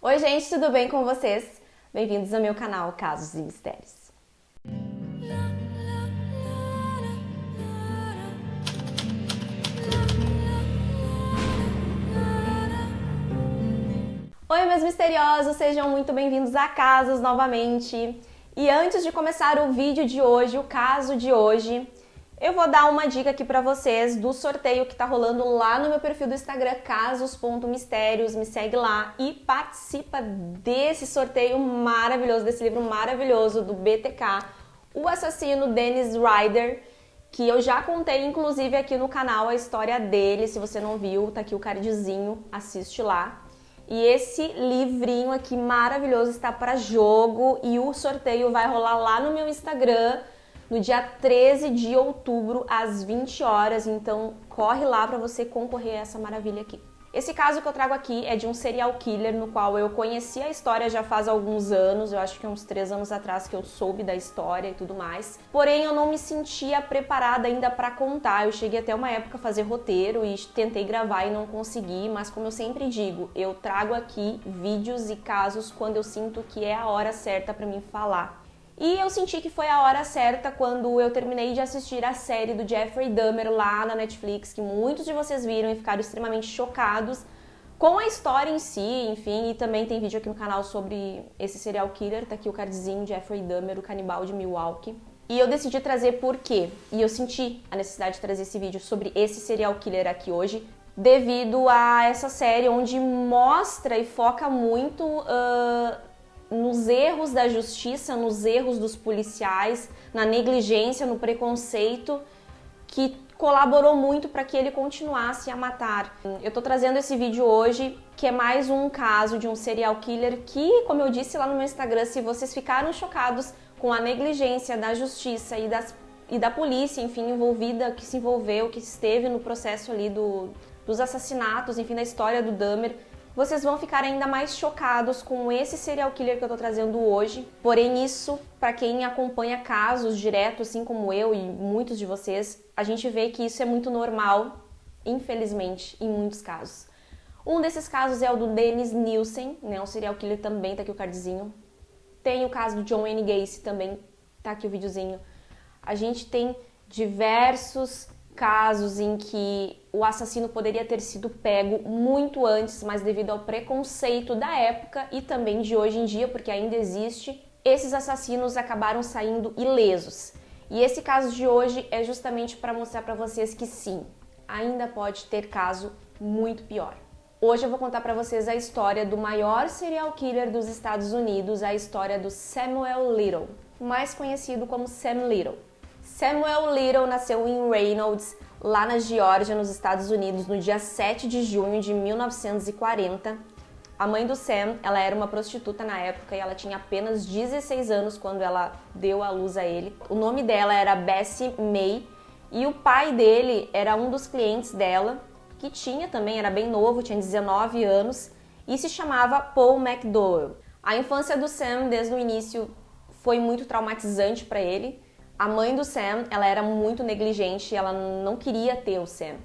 Oi gente, tudo bem com vocês? Bem-vindos ao meu canal Casos e Mistérios. Oi meus misteriosos, sejam muito bem-vindos a Casos novamente. E antes de começar o vídeo de hoje, o caso de hoje, eu vou dar uma dica aqui pra vocês do sorteio que tá rolando lá no meu perfil do Instagram, casos.mistérios. Me segue lá e participa desse sorteio maravilhoso, desse livro maravilhoso do BTK, O Assassino Dennis Rader, que eu já contei inclusive aqui no canal a história dele. Se você não viu, tá aqui o cardzinho, assiste lá. E esse livrinho aqui maravilhoso está para jogo e o sorteio vai rolar lá no meu Instagram no dia 13 de outubro, às 20 horas, então corre lá para você concorrer a essa maravilha aqui. Esse caso que eu trago aqui é de um serial killer no qual eu conheci a história já faz alguns anos, eu acho que uns 3 anos atrás que eu soube da história e tudo mais. Porém, eu não me sentia preparada ainda para contar. Eu cheguei até uma época a fazer roteiro e tentei gravar e não consegui, mas como eu sempre digo, eu trago aqui vídeos e casos quando eu sinto que é a hora certa para mim falar. E eu senti que foi a hora certa quando eu terminei de assistir a série do Jeffrey Dahmer lá na Netflix, que muitos de vocês viram e ficaram extremamente chocados com a história em si, enfim, e também tem vídeo aqui no canal sobre esse serial killer, tá aqui o cardzinho, Jeffrey Dahmer, o canibal de Milwaukee. E eu decidi trazer por quê? E eu senti a necessidade de trazer esse vídeo sobre esse serial killer aqui hoje, devido a essa série onde mostra e foca muito nos erros da justiça, nos erros dos policiais, na negligência, no preconceito, que colaborou muito para que ele continuasse a matar. Eu tô trazendo esse vídeo hoje, que é mais um caso de um serial killer que, como eu disse lá no meu Instagram, se vocês ficaram chocados com a negligência da justiça e da polícia, enfim, envolvida, que se envolveu, que esteve no processo ali dos assassinatos, enfim, da história do Dahmer, vocês vão ficar ainda mais chocados com esse serial killer que eu tô trazendo hoje. Porém, isso, para quem acompanha casos direto, assim como eu e muitos de vocês, a gente vê que isso é muito normal, infelizmente, em muitos casos. Um desses casos é o do Dennis Nielsen, né, um serial killer também, tá aqui o cardzinho. Tem o caso do John Wayne Gacy também, tá aqui o videozinho. A gente tem diversos casos em que o assassino poderia ter sido pego muito antes, mas devido ao preconceito da época e também de hoje em dia, porque ainda existe, esses assassinos acabaram saindo ilesos. E esse caso de hoje é justamente para mostrar para vocês que sim, ainda pode ter caso muito pior. Hoje eu vou contar para vocês a história do maior serial killer dos Estados Unidos, a história do Samuel Little, mais conhecido como Sam Little. Samuel Little nasceu em Reynolds, lá na Geórgia, nos Estados Unidos, no dia 7 de junho de 1940. A mãe do Sam, ela era uma prostituta na época e ela tinha apenas 16 anos quando ela deu à luz a ele. O nome dela era Bessie May e o pai dele era um dos clientes dela, que tinha também, era bem novo, tinha 19 anos, e se chamava Paul McDowell. A infância do Sam, desde o início, foi muito traumatizante para ele. A mãe do Sam, ela era muito negligente, ela não queria ter o Sam.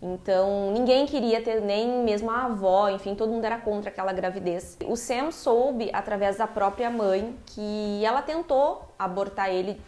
Então, ninguém queria ter, nem mesmo a avó, enfim, todo mundo era contra aquela gravidez. O Sam soube, através da própria mãe, que ela tentou abortar ele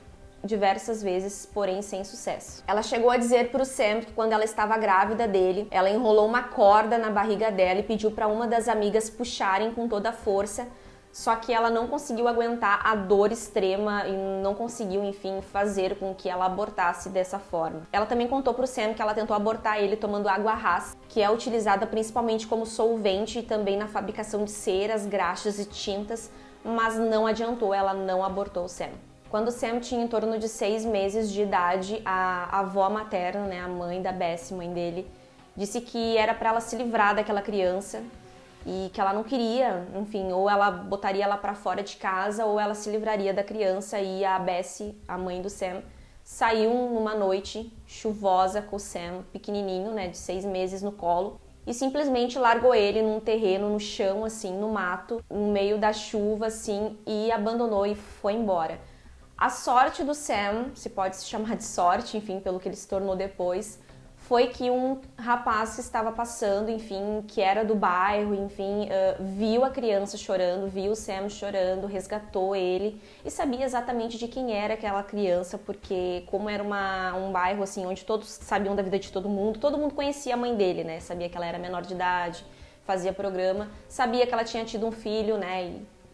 diversas vezes, porém sem sucesso. Ela chegou a dizer para o Sam que quando ela estava grávida dele, ela enrolou uma corda na barriga dela e pediu para uma das amigas puxarem com toda a força, só que ela não conseguiu aguentar a dor extrema e não conseguiu, enfim, fazer com que ela abortasse dessa forma. Ela também contou pro Sam que ela tentou abortar ele tomando água rasa, que é utilizada principalmente como solvente e também na fabricação de ceras, graxas e tintas, mas não adiantou, ela não abortou o Sam. Quando o Sam tinha em torno de 6 meses de idade, a avó materna, né, a mãe da Bessie, mãe dele, disse que era para ela se livrar daquela criança, e que ela não queria, enfim, ou ela botaria ela para fora de casa ou ela se livraria da criança. E a Bessie, a mãe do Sam, saiu numa noite chuvosa com o Sam, pequenininho, né, de 6 meses no colo, e simplesmente largou ele num terreno, no chão, assim, no mato, no meio da chuva, assim, e abandonou e foi embora. A sorte do Sam, se pode se chamar de sorte, enfim, pelo que ele se tornou depois, foi que um rapaz que estava passando, enfim, que era do bairro, enfim, viu a criança chorando, viu o Sam chorando, resgatou ele e sabia exatamente de quem era aquela criança, porque como era um bairro assim onde todos sabiam da vida de todo mundo conhecia a mãe dele, né? Sabia que ela era menor de idade, fazia programa, sabia que ela tinha tido um filho, né?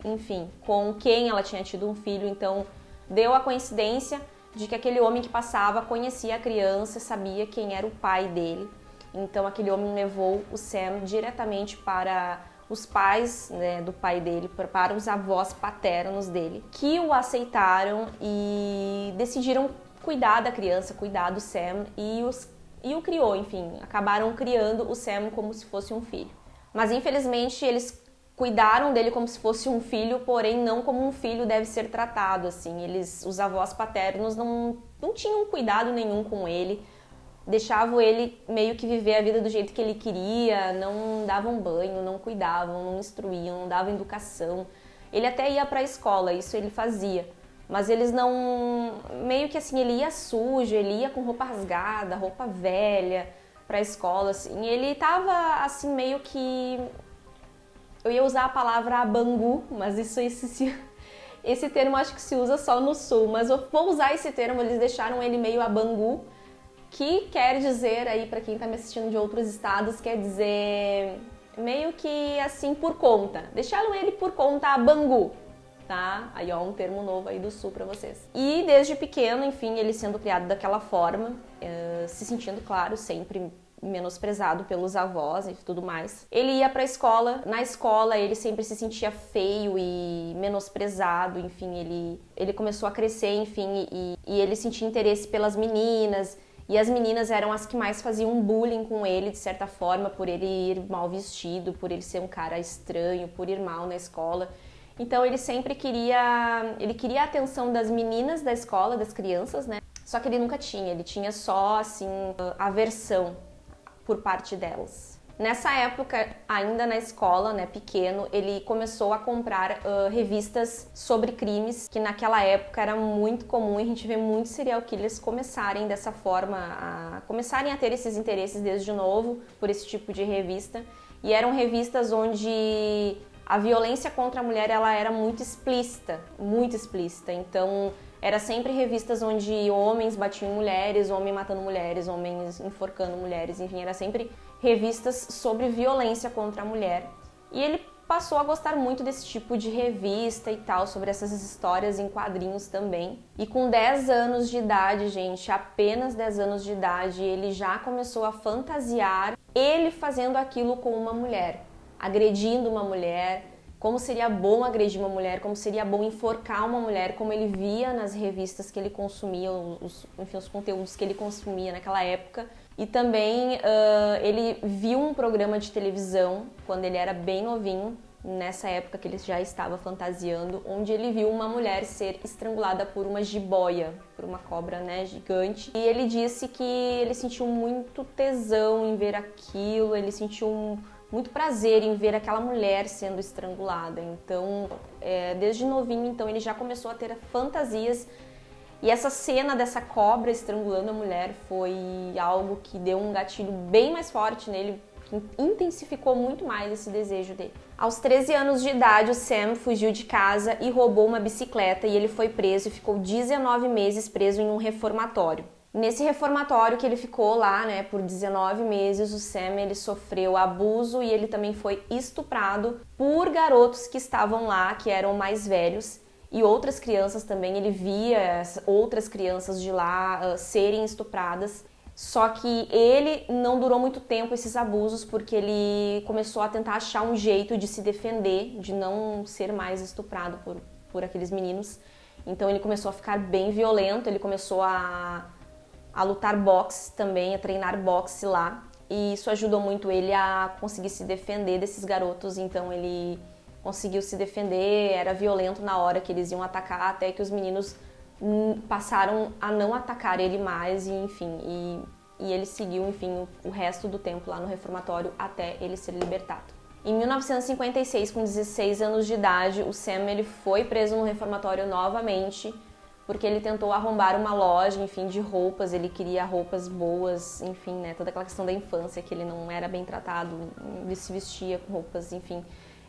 E, enfim, com quem ela tinha tido um filho, então deu a coincidência de que aquele homem que passava conhecia a criança, sabia quem era o pai dele. Então aquele homem levou o Sam diretamente para os pais, né, do pai dele, para os avós paternos dele, que o aceitaram e decidiram cuidar da criança, cuidar do Sam e o criou, enfim, acabaram criando o Sam como se fosse um filho. Mas infelizmente eles cuidaram dele como se fosse um filho, porém não como um filho deve ser tratado, assim. Os avós paternos não tinham cuidado nenhum com ele, deixavam ele meio que viver a vida do jeito que ele queria, não davam banho, não cuidavam, não instruíam, não davam educação. Ele até ia para a escola, isso ele fazia, mas eles não... meio que assim, ele ia sujo, ele ia com roupa rasgada, roupa velha para a escola, assim. Ele tava assim meio que... eu ia usar a palavra abangu, mas esse termo acho que se usa só no sul, mas eu vou usar esse termo, eles deixaram ele meio abangu, que quer dizer aí, para quem tá me assistindo de outros estados, quer dizer meio que assim por conta. Deixaram ele por conta abangu, tá? Aí ó, um termo novo aí do sul para vocês. E desde pequeno, enfim, ele sendo criado daquela forma, se sentindo, claro, sempre menosprezado pelos avós e tudo mais. Ele ia pra escola, na escola ele sempre se sentia feio e menosprezado, enfim, ele começou a crescer, enfim, e ele sentia interesse pelas meninas, e as meninas eram as que mais faziam bullying com ele, de certa forma, por ele ir mal vestido, por ele ser um cara estranho, por ir mal na escola. Então ele sempre queria a atenção das meninas da escola, das crianças, né? Só que ele nunca tinha, ele tinha só, assim, aversão por parte delas. Nessa época, ainda na escola, né, pequeno, ele começou a comprar revistas sobre crimes, que naquela época era muito comum, e a gente vê muitos serial killers começarem dessa forma, começarem a ter esses interesses desde novo por esse tipo de revista. E eram revistas onde a violência contra a mulher ela era muito explícita, muito explícita. Então, era sempre revistas onde homens batiam em mulheres, homens matando mulheres, homens enforcando mulheres, enfim, era sempre revistas sobre violência contra a mulher. E ele passou a gostar muito desse tipo de revista e tal, sobre essas histórias em quadrinhos também. E com 10 anos de idade, gente, apenas 10 anos de idade, ele já começou a fantasiar ele fazendo aquilo com uma mulher, agredindo uma mulher, como seria bom agredir uma mulher, como seria bom enforcar uma mulher, como ele via nas revistas que ele consumia, enfim, os conteúdos que ele consumia naquela época. E também ele viu um programa de televisão, quando ele era bem novinho, nessa época que ele já estava fantasiando, onde ele viu uma mulher ser estrangulada por uma jiboia, por uma cobra, né, gigante. E ele disse que ele sentiu muito tesão em ver aquilo, ele sentiu muito prazer em ver aquela mulher sendo estrangulada. Então, desde novinho, então, ele já começou a ter fantasias. E essa cena dessa cobra estrangulando a mulher foi algo que deu um gatilho bem mais forte nele, que intensificou muito mais esse desejo dele. Aos 13 anos de idade, o Sam fugiu de casa e roubou uma bicicleta e ele foi preso e ficou 19 meses preso em um reformatório. Nesse reformatório que ele ficou lá, né, por 19 meses, o Sam ele sofreu abuso e ele também foi estuprado por garotos que estavam lá, que eram mais velhos, e outras crianças também. Ele via outras crianças de lá serem estupradas. Só que ele não durou muito tempo esses abusos, porque ele começou a tentar achar um jeito de se defender, de não ser mais estuprado por aqueles meninos. Então ele começou a ficar bem violento, ele começou a lutar boxe também, a treinar boxe lá. E isso ajudou muito ele a conseguir se defender desses garotos. Então ele conseguiu se defender, era violento na hora que eles iam atacar, até que os meninos passaram a não atacar ele mais, e enfim, e ele seguiu, enfim, o resto do tempo lá no reformatório até ele ser libertado. Em 1956, com 16 anos de idade, o Sam ele foi preso no reformatório novamente porque ele tentou arrombar uma loja, enfim, de roupas, ele queria roupas boas, enfim, né, toda aquela questão da infância, que ele não era bem tratado, ele se vestia com roupas, enfim.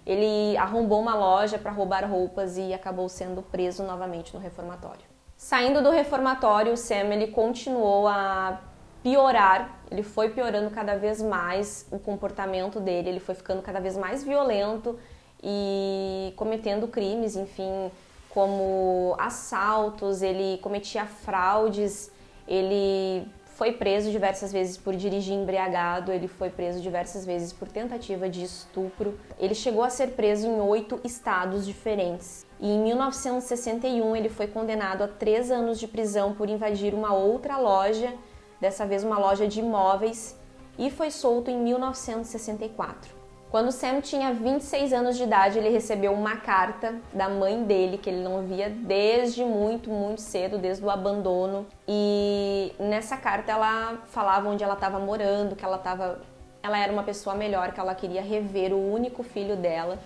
Ele arrombou uma loja para roubar roupas e acabou sendo preso novamente no reformatório. Saindo do reformatório, o Sam ele continuou a piorar, ele foi piorando cada vez mais o comportamento dele, ele foi ficando cada vez mais violento e cometendo crimes, enfim, como assaltos, ele cometia fraudes, ele foi preso diversas vezes por dirigir embriagado, ele foi preso diversas vezes por tentativa de estupro. Ele chegou a ser preso em 8 estados diferentes. E em 1961 ele foi condenado a 3 anos de prisão por invadir uma outra loja, dessa vez uma loja de imóveis, e foi solto em 1964. Quando Sam tinha 26 anos de idade, ele recebeu uma carta da mãe dele, que ele não via desde muito cedo, desde o abandono. E nessa carta ela falava onde ela estava morando, que ela era uma pessoa melhor, que ela queria rever o único filho dela.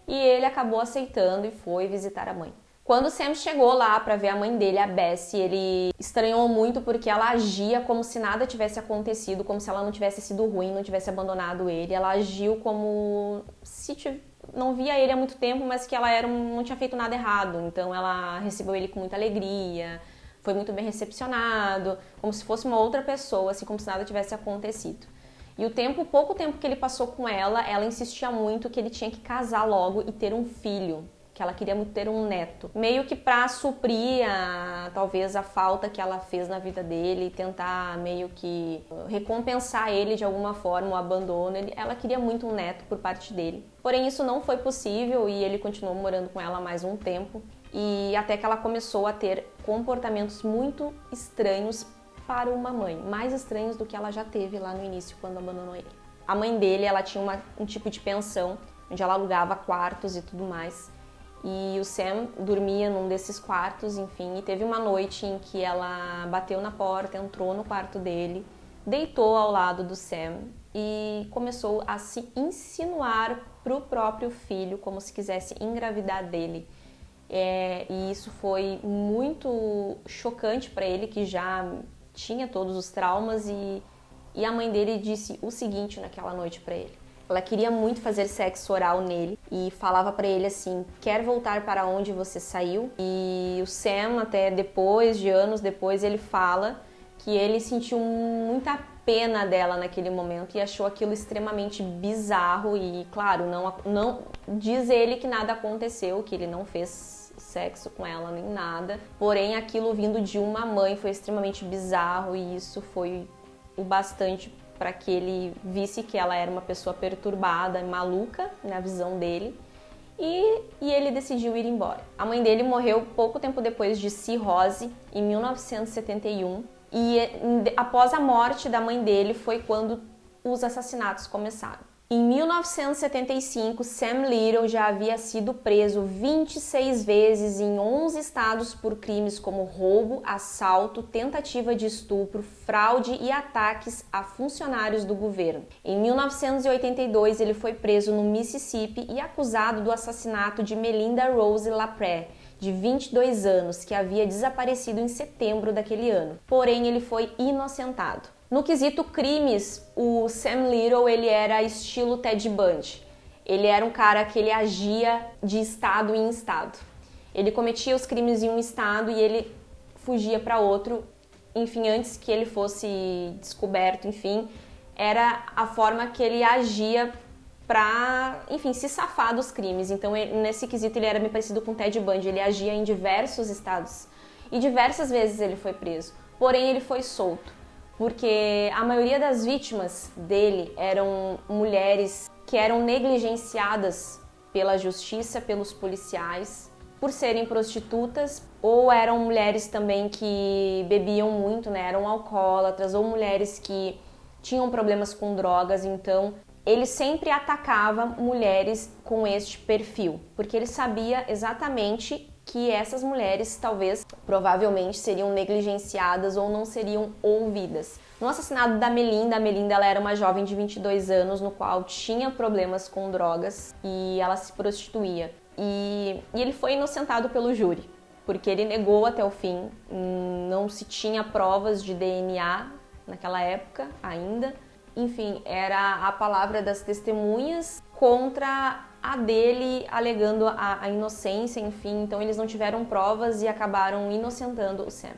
E ele acabou aceitando e foi visitar a mãe. Quando Sam chegou lá para ver a mãe dele, a Bessie, ele estranhou muito porque ela agia como se nada tivesse acontecido, como se ela não tivesse sido ruim, não tivesse abandonado ele. Ela agiu como se não via ele há muito tempo, mas que ela não tinha feito nada errado. Então ela recebeu ele com muita alegria, foi muito bem recepcionado, como se fosse uma outra pessoa, assim, como se nada tivesse acontecido. E o pouco tempo que ele passou com ela insistia muito que ele tinha que casar logo e ter um filho, que ela queria muito ter um neto. Meio que para suprir talvez a falta que ela fez na vida dele, tentar meio que recompensar ele de alguma forma, o abandono. Ela queria muito um neto por parte dele. Porém, isso não foi possível e ele continuou morando com ela mais um tempo. E até que ela começou a ter comportamentos muito estranhos para uma mãe, mais estranhos do que ela já teve lá no início, quando abandonou ele. A mãe dele, ela tinha um tipo de pensão, onde ela alugava quartos e tudo mais. E o Sam dormia num desses quartos, enfim, e teve uma noite em que ela bateu na porta, entrou no quarto dele, deitou ao lado do Sam e começou a se insinuar pro próprio filho, como se quisesse engravidar dele. E isso foi muito chocante para ele, que já tinha todos os traumas, e a mãe dele disse o seguinte naquela noite para ele. Ela queria muito fazer sexo oral nele e falava pra ele assim: quer voltar para onde você saiu? E o Sam, até anos depois, ele fala que ele sentiu muita pena dela naquele momento e achou aquilo extremamente bizarro. E claro, não diz ele que nada aconteceu, que ele não fez sexo com ela nem nada, porém aquilo vindo de uma mãe foi extremamente bizarro, e isso foi o bastante para que ele visse que ela era uma pessoa perturbada, maluca, na visão dele, e ele decidiu ir embora. A mãe dele morreu pouco tempo depois de cirrose, em 1971, e após a morte da mãe dele foi quando os assassinatos começaram. Em 1975, Sam Little já havia sido preso 26 vezes em 11 estados por crimes como roubo, assalto, tentativa de estupro, fraude e ataques a funcionários do governo. Em 1982, ele foi preso no Mississippi e acusado do assassinato de Melinda Rose LaPrée, de 22 anos, que havia desaparecido em setembro daquele ano. Porém, ele foi inocentado. No quesito crimes, o Sam Little, ele era estilo Ted Bundy. Ele era um cara que ele agia de estado em estado. Ele cometia os crimes em um estado e ele fugia para outro. Enfim, antes que ele fosse descoberto, enfim, era a forma que ele agia para, enfim, se safar dos crimes. Então, nesse quesito, ele era bem parecido com Ted Bundy. Ele agia em diversos estados e diversas vezes ele foi preso. Porém, ele foi solto, porque a maioria das vítimas dele eram mulheres que eram negligenciadas pela justiça, pelos policiais, por serem prostitutas, ou eram mulheres também que bebiam muito, né, eram alcoólatras, ou mulheres que tinham problemas com drogas. Então ele sempre atacava mulheres com este perfil, porque ele sabia exatamente que essas mulheres provavelmente seriam negligenciadas ou não seriam ouvidas. No assassinato da Melinda, ela era uma jovem de 22 anos, no qual tinha problemas com drogas e ela se prostituía. E ele foi inocentado pelo júri. porque ele negou até o fim. Não se tinha provas de DNA naquela época ainda. Enfim, era a palavra das testemunhas contra a dele, alegando a inocência, enfim. Então eles não tiveram provas e acabaram inocentando o Sam.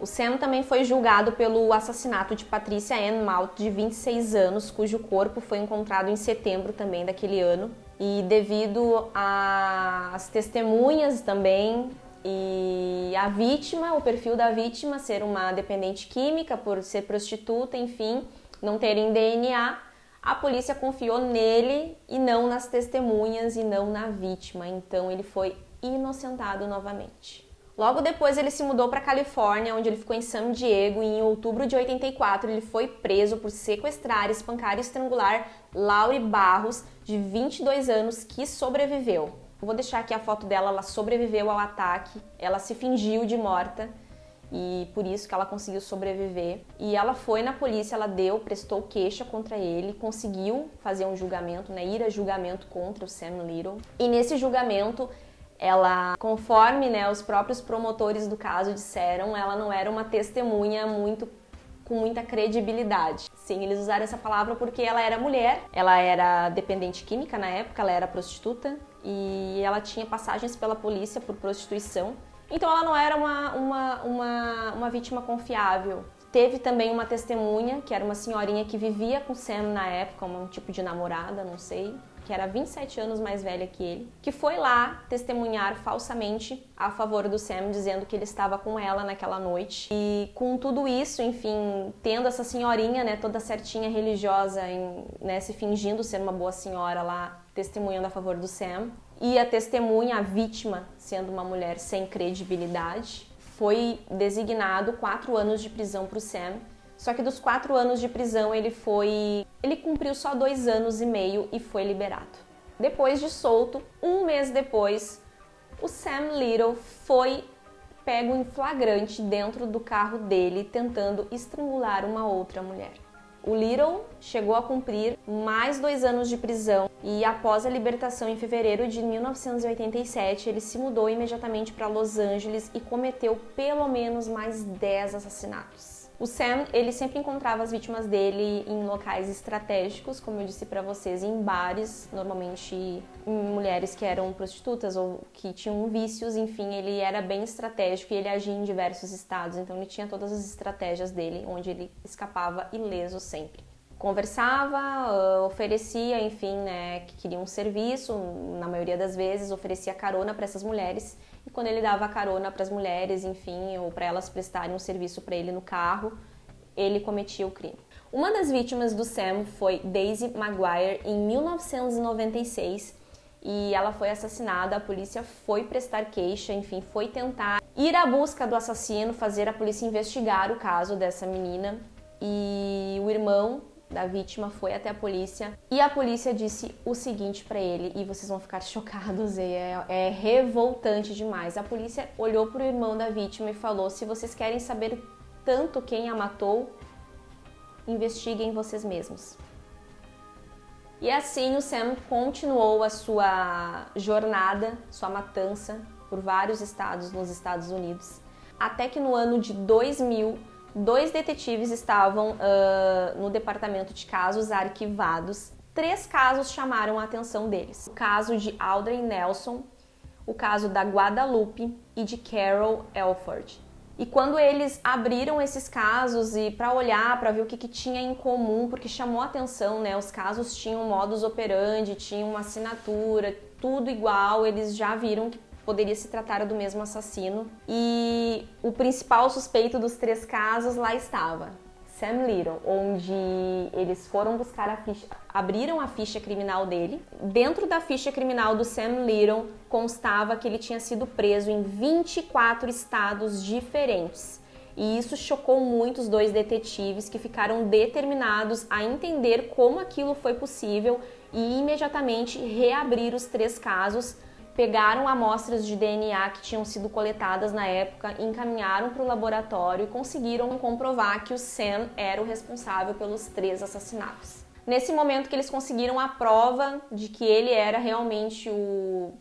O Sam também foi julgado pelo assassinato de Patricia Ann Malt, de 26 anos, cujo corpo foi encontrado em setembro também daquele ano. E devido às testemunhas também e a vítima, o perfil da vítima ser uma dependente química, por ser prostituta, enfim, não terem DNA, a polícia confiou nele e não nas testemunhas e não na vítima. Então ele foi inocentado novamente. Logo depois ele se mudou para a Califórnia, onde ele ficou em San Diego, e em outubro de 84 ele foi preso por sequestrar, espancar e estrangular Laurie Barros, de 22 anos, que sobreviveu. Eu vou deixar aqui a foto dela, ela sobreviveu ao ataque, ela se fingiu de morta e por isso que ela conseguiu sobreviver. E ela foi na polícia, ela prestou queixa contra ele, conseguiu fazer um julgamento, ir a julgamento contra o Sam Little. E nesse julgamento, ela, conforme os próprios promotores do caso disseram, ela não era uma testemunha com muita credibilidade. Sim, eles usaram essa palavra porque ela era mulher, ela era dependente química na época, ela era prostituta e ela tinha passagens pela polícia por prostituição. Então ela não era uma vítima confiável. Teve também uma testemunha, que era uma senhorinha que vivia com Sam na época, um tipo de namorada, não sei, que era 27 anos mais velha que ele, que foi lá testemunhar falsamente a favor do Sam, dizendo que ele estava com ela naquela noite. E com tudo isso, enfim, tendo essa senhorinha, toda certinha, religiosa, se fingindo ser uma boa senhora lá, testemunhando a favor do Sam, e a testemunha, a vítima, sendo uma mulher sem credibilidade, foi designado 4 anos de prisão para o Sam. Só que dos 4 anos de prisão ele cumpriu só 2 anos e meio e foi liberado. Depois de solto, um mês depois, o Sam Little foi pego em flagrante dentro do carro dele tentando estrangular uma outra mulher. O Little chegou a cumprir mais 2 anos de prisão e após a libertação em fevereiro de 1987, ele se mudou imediatamente para Los Angeles e cometeu pelo menos mais 10 assassinatos. O Sam, ele sempre encontrava as vítimas dele em locais estratégicos, como eu disse para vocês, em bares, normalmente em mulheres que eram prostitutas ou que tinham vícios, enfim, ele era bem estratégico e ele agia em diversos estados, então ele tinha todas as estratégias dele, onde ele escapava ileso sempre. Conversava, oferecia, enfim, que queria um serviço, na maioria das vezes oferecia carona para essas mulheres, e quando ele dava carona para as mulheres, enfim, ou para elas prestarem um serviço para ele no carro, ele cometia o crime. Uma das vítimas do Sam foi Daisy Maguire em 1996 e ela foi assassinada. A polícia foi prestar queixa, enfim, foi tentar ir à busca do assassino, fazer a polícia investigar o caso dessa menina, e o irmão da vítima foi até a polícia e a polícia disse o seguinte para ele, e vocês vão ficar chocados, é revoltante demais. A polícia olhou para o irmão da vítima e falou: se vocês querem saber tanto quem a matou, investiguem vocês mesmos. E assim o Sam continuou a sua jornada, sua matança por vários estados nos Estados Unidos, até que no ano de 2000 2 detetives estavam no departamento de casos arquivados. 3 casos chamaram a atenção deles: o caso de Audrey Nelson, o caso da Guadalupe e de Carol Elford. E quando eles abriram esses casos e para olhar, para ver o que tinha em comum, porque chamou a atenção, os casos tinham modus operandi, tinham uma assinatura, tudo igual, eles já viram que poderia se tratar do mesmo assassino. E o principal suspeito dos 3 casos lá estava, Sam Little, onde eles foram buscar a ficha, abriram a ficha criminal dele. Dentro da ficha criminal do Sam Little constava que ele tinha sido preso em 24 estados diferentes. E isso chocou muito os 2 detetives, que ficaram determinados a entender como aquilo foi possível e imediatamente reabrir os 3 casos. Pegaram amostras de DNA que tinham sido coletadas na época, encaminharam para o laboratório e conseguiram comprovar que o Sam era o responsável pelos 3 assassinatos. Nesse momento que eles conseguiram a prova de que ele era realmente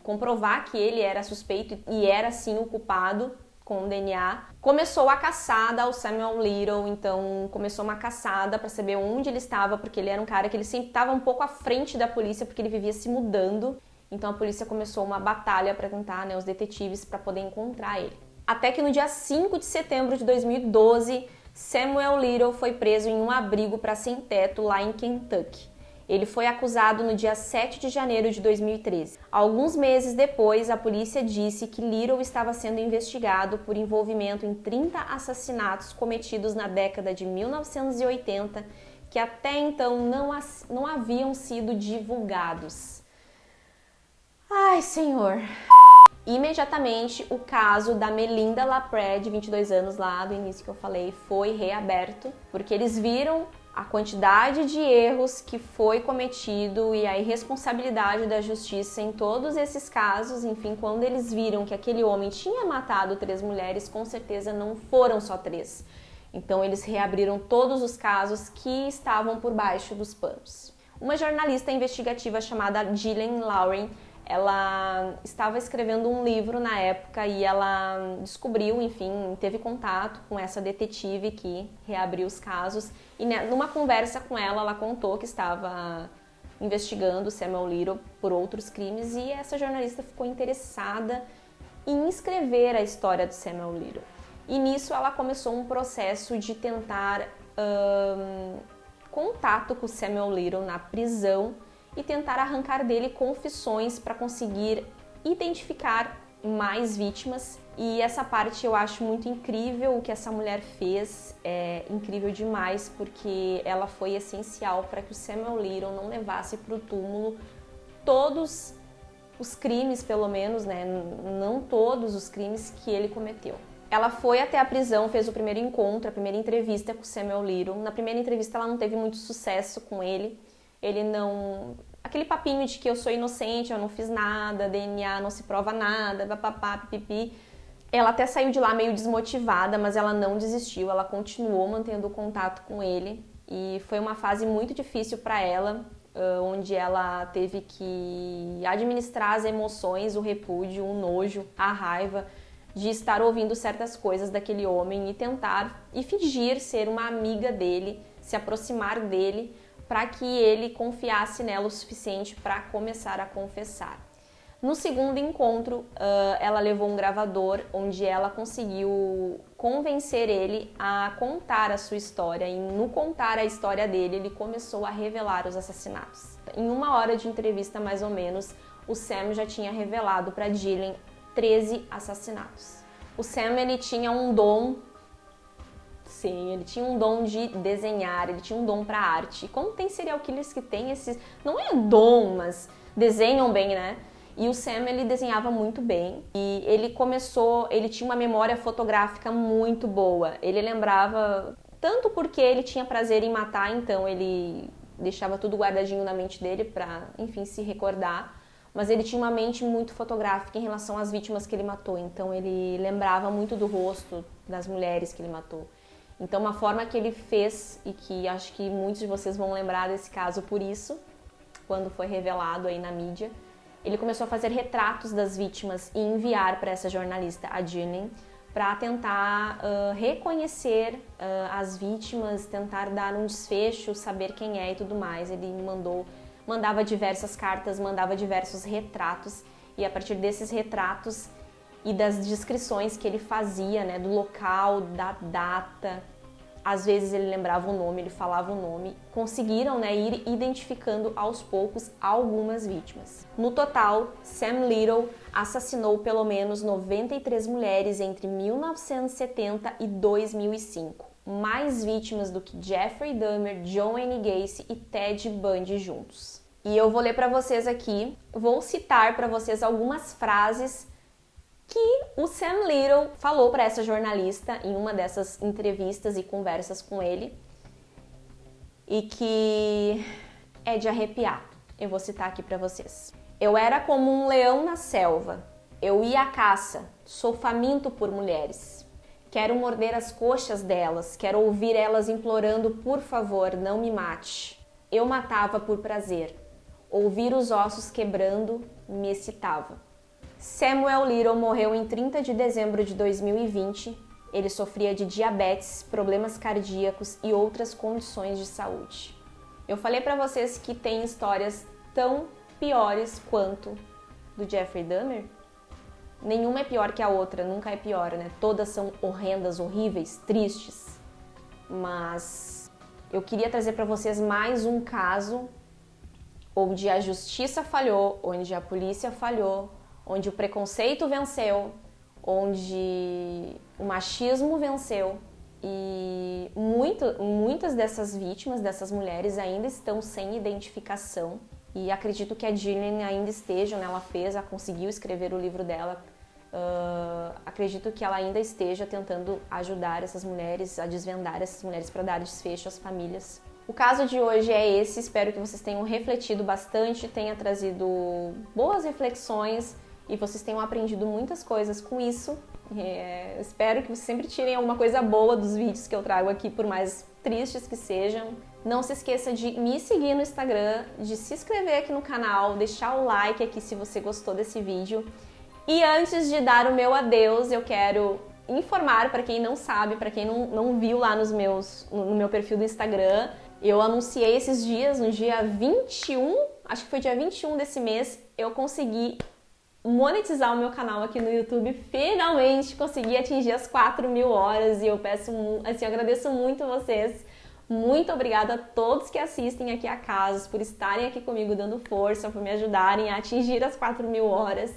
comprovar que ele era suspeito e era sim o culpado com o DNA, começou a caçada ao Samuel Little. Então começou uma caçada para saber onde ele estava, porque ele era um cara que ele sempre estava um pouco à frente da polícia, porque ele vivia se mudando. Então a polícia começou uma batalha para tentar, os detetives, para poder encontrar ele. Até que no dia 5 de setembro de 2012, Samuel Little foi preso em um abrigo para sem-teto lá em Kentucky. Ele foi acusado no dia 7 de janeiro de 2013. Alguns meses depois, a polícia disse que Little estava sendo investigado por envolvimento em 30 assassinatos cometidos na década de 1980, que até então não haviam sido divulgados. Ai, Senhor! Imediatamente, o caso da Melinda Lapre, de 22 anos, lá do início que eu falei, foi reaberto, porque eles viram a quantidade de erros que foi cometido e a irresponsabilidade da justiça em todos esses casos. Enfim, quando eles viram que aquele homem tinha matado 3 mulheres, com certeza não foram só 3. Então, eles reabriram todos os casos que estavam por baixo dos panos. Uma jornalista investigativa chamada Ghislaine Lauren, ela estava escrevendo um livro na época e ela descobriu, enfim, teve contato com essa detetive que reabriu os casos. E numa conversa com ela, ela contou que estava investigando Samuel Little por outros crimes e essa jornalista ficou interessada em escrever a história do Samuel Little. E nisso ela começou um processo de tentar contato com Samuel Little na prisão e tentar arrancar dele confissões para conseguir identificar mais vítimas. E essa parte eu acho muito incrível, o que essa mulher fez é incrível demais, porque ela foi essencial para que o Samuel Little não levasse para o túmulo todos os crimes, pelo menos, não todos os crimes que ele cometeu. Ela foi até a prisão, fez o primeiro encontro, a primeira entrevista com o Samuel Little. Na primeira entrevista ela não teve muito sucesso com ele. Ele não... Aquele papinho de que eu sou inocente, eu não fiz nada, DNA não se prova nada, papapá, pipipi. Ela até saiu de lá meio desmotivada, mas ela não desistiu, ela continuou mantendo o contato com ele. E foi uma fase muito difícil para ela, onde ela teve que administrar as emoções, o repúdio, o nojo, a raiva de estar ouvindo certas coisas daquele homem e tentar e fingir ser uma amiga dele, se aproximar dele, para que ele confiasse nela o suficiente para começar a confessar. No segundo encontro, ela levou um gravador onde ela conseguiu convencer ele a contar a sua história, e no contar a história dele, ele começou a revelar os assassinatos. Em 1 hora de entrevista, mais ou menos, o Sam já tinha revelado para Ghislaine 13 assassinatos. O Sam, ele tinha um dom. Sim, ele tinha um dom de desenhar, ele tinha um dom para arte. E como tem serial killers que tem esses... Não é dom, mas desenham bem, né? E o Sam, ele desenhava muito bem. E ele tinha uma memória fotográfica muito boa. Ele lembrava... Tanto porque ele tinha prazer em matar, então ele deixava tudo guardadinho na mente dele para, enfim, se recordar. Mas ele tinha uma mente muito fotográfica em relação às vítimas que ele matou. Então ele lembrava muito do rosto das mulheres que ele matou. Então, uma forma que ele fez, e que acho que muitos de vocês vão lembrar desse caso por isso, quando foi revelado aí na mídia, ele começou a fazer retratos das vítimas e enviar para essa jornalista, a Ghislaine, para tentar reconhecer as vítimas, tentar dar um desfecho, saber quem é e tudo mais. Ele mandava diversas cartas, mandava diversos retratos, e a partir desses retratos e das descrições que ele fazia, do local, da data, às vezes ele lembrava o nome, ele falava o nome, conseguiram ir identificando aos poucos algumas vítimas. No total, Sam Little assassinou pelo menos 93 mulheres entre 1970 e 2005, mais vítimas do que Jeffrey Dahmer, John Wayne Gacy e Ted Bundy juntos. E eu vou ler para vocês aqui, vou citar para vocês algumas frases que o Sam Little falou para essa jornalista em uma dessas entrevistas e conversas com ele, e que é de arrepiar. Eu vou citar aqui para vocês. Eu era como um leão na selva. Eu ia à caça. Sou faminto por mulheres. Quero morder as coxas delas. Quero ouvir elas implorando, por favor, não me mate. eu matava por prazer. Ouvir os ossos quebrando me excitava. Samuel Little morreu em 30 de dezembro de 2020. Ele sofria de diabetes, problemas cardíacos e outras condições de saúde. Eu falei para vocês que tem histórias tão piores quanto do Jeffrey Dahmer. Nenhuma é pior que a outra, nunca é pior, né? Todas são horrendas, horríveis, tristes. Mas eu queria trazer para vocês mais um caso onde a justiça falhou, onde a polícia falhou, onde o preconceito venceu, onde o machismo venceu. E muitas dessas vítimas, dessas mulheres, ainda estão sem identificação. E acredito que a Gillian ainda esteja, né? Ela conseguiu escrever o livro dela. Acredito que ela ainda esteja tentando ajudar essas mulheres, a desvendar essas mulheres para dar desfecho às famílias. O caso de hoje é esse, espero que vocês tenham refletido bastante, tenha trazido boas reflexões e vocês tenham aprendido muitas coisas com isso. Espero que vocês sempre tirem alguma coisa boa dos vídeos que eu trago aqui, por mais tristes que sejam. Não se esqueça de me seguir no Instagram, de se inscrever aqui no canal, deixar o like aqui se você gostou desse vídeo. E antes de dar o meu adeus, eu quero informar para quem não sabe, para quem não viu lá no meu perfil do Instagram, eu anunciei esses dias, no dia 21, acho que foi dia 21 desse mês, eu consegui monetizar o meu canal aqui no YouTube, finalmente consegui atingir as 4.000 horas e eu agradeço muito vocês, muito obrigada a todos que assistem aqui a Casos, por estarem aqui comigo dando força, por me ajudarem a atingir as 4.000 horas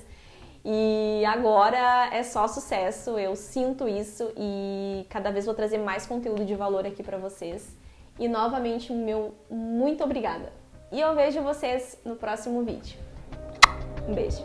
e agora é só sucesso, eu sinto isso e cada vez vou trazer mais conteúdo de valor aqui para vocês. E novamente, meu muito obrigada. E eu vejo vocês no próximo vídeo. Um beijo.